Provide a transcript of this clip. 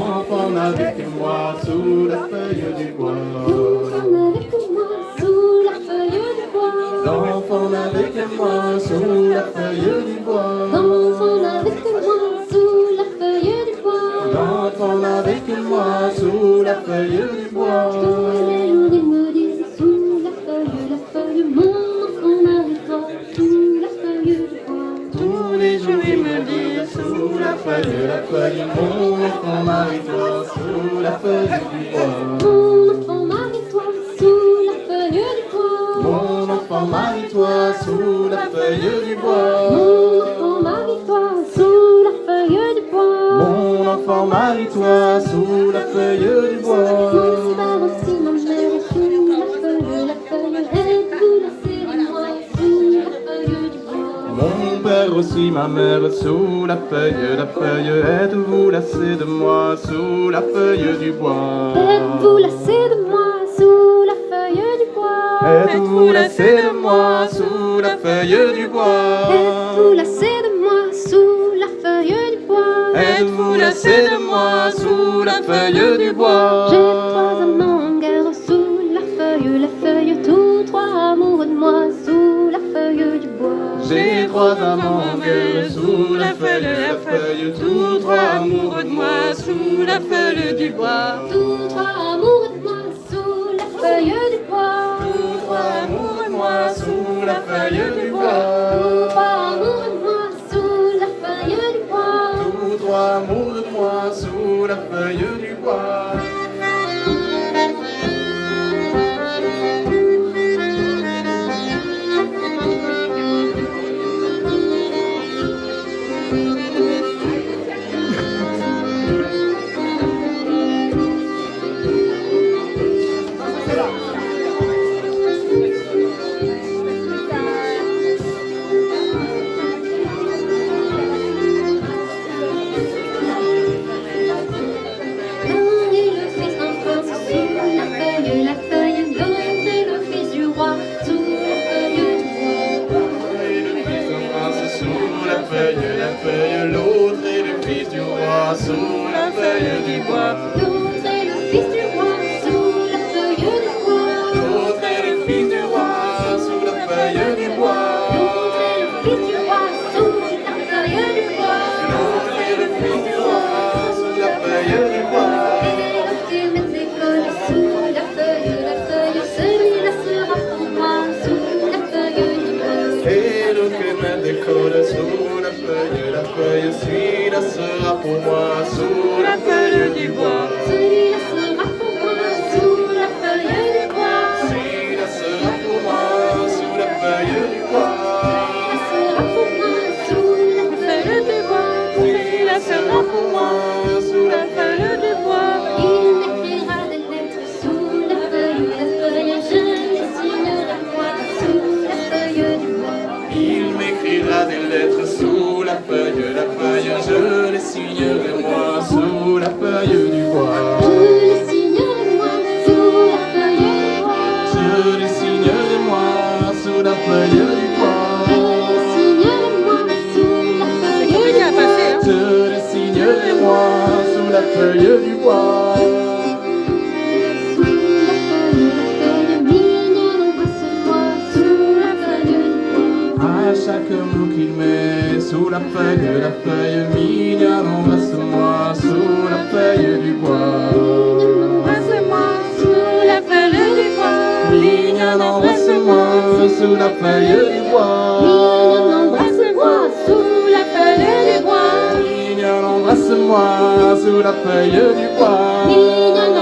Enfant avec moi sous la feuille du bois. L'enfant avec moi sous la feuille du bois. L'enfant avec moi sous la feuille du bois. L'enfant avec moi sous la feuille du bois. Tous les jours il me dit sous la feuille, mon enfant avec toi sous la feuille du bois. Tous les jours il me dit sous la feuille, mon enfant marie-toi sous la feuille du bois. Mon enfant marie-toi sous la feuille du bois. Mon enfant marie-toi sous la feuille du bois. Mon enfant marie-toi sous la feuille du bois. Mon enfant marie-toi sous la feuille du bois. Mon père aussi, ma mère, sous la feuille, êtes-vous lassés de moi sous la feuille du bois. Êtes-vous lassés de moi sous la feuille du bois? Êtes-vous lassés de moi sous la feuille du bois. Êtes-vous lassés de moi sous la feuille du bois? Êtes-vous lassés de moi sous la feuille du bois. J'ai 3 amants en guerre sous la feuille, tous 3 amoureux de moi sous la feuille du bois. J'ai 3 amants en guerre sous la feuille, tous 3 amoureux de moi sous la feuille du bois. Tous 3 amoureux de moi sous la feuille du bois. Tous 3 amoureux de moi sous la feuille du bois. Tous 3 amoureux de moi sous la feuille du bois. Tous 3 amoureux de moi sous la feuille du bois. L'autre est le fils du roi sous la feuille du bois. L'autre est le fils du roi sous la feuille du bois. L'autre est le fils du roi sous la feuille du bois. L'autre est le fils du roi sous la feuille du bois. L'autre est le fils du roi sous la feuille du bois. Et l'autre est maître d'école sous la feuille, celui-là sera pour moi sous la feuille du bois. Et l'autre est maître d'école sous la feuille, celui-là sera pour moi sous la feuille du bois. Celui-là sera pour moi sous la feuille du bois. Celui-là sera pour moi sous la feuille du bois. Celui-là sera pour moi sous la feuille du bois. Celui-là sera pour moi sous la feuille du bois. Il m'écrira des lettres sous la feuille, je les signerai moi sous la feuille du bois. Il m'écrira des lettres sous la feuille, je les signerai moi sous la feuille du bois. Je les signerai moi sous la feuille du bois. Je les signerai moi sous la feuille du bois. Je les signerai moi sous la feuille du bois. Je les signerai moi sous la feuille du bois. Sous la feuille, mignonne, embrasse-moi sous la feuille du bois. À chaque mot qu'il met sous la feuille, mignonne, embrasse-moi sous la feuille du bois. Embrasse-moi sous la feuille du bois. Mignonne, embrasse-moi sous la feuille du bois. Mignonne, embrasse-moi sous la feuille du bois. Mignonne, embrasse-moi sous la feuille du bois. Mignonne,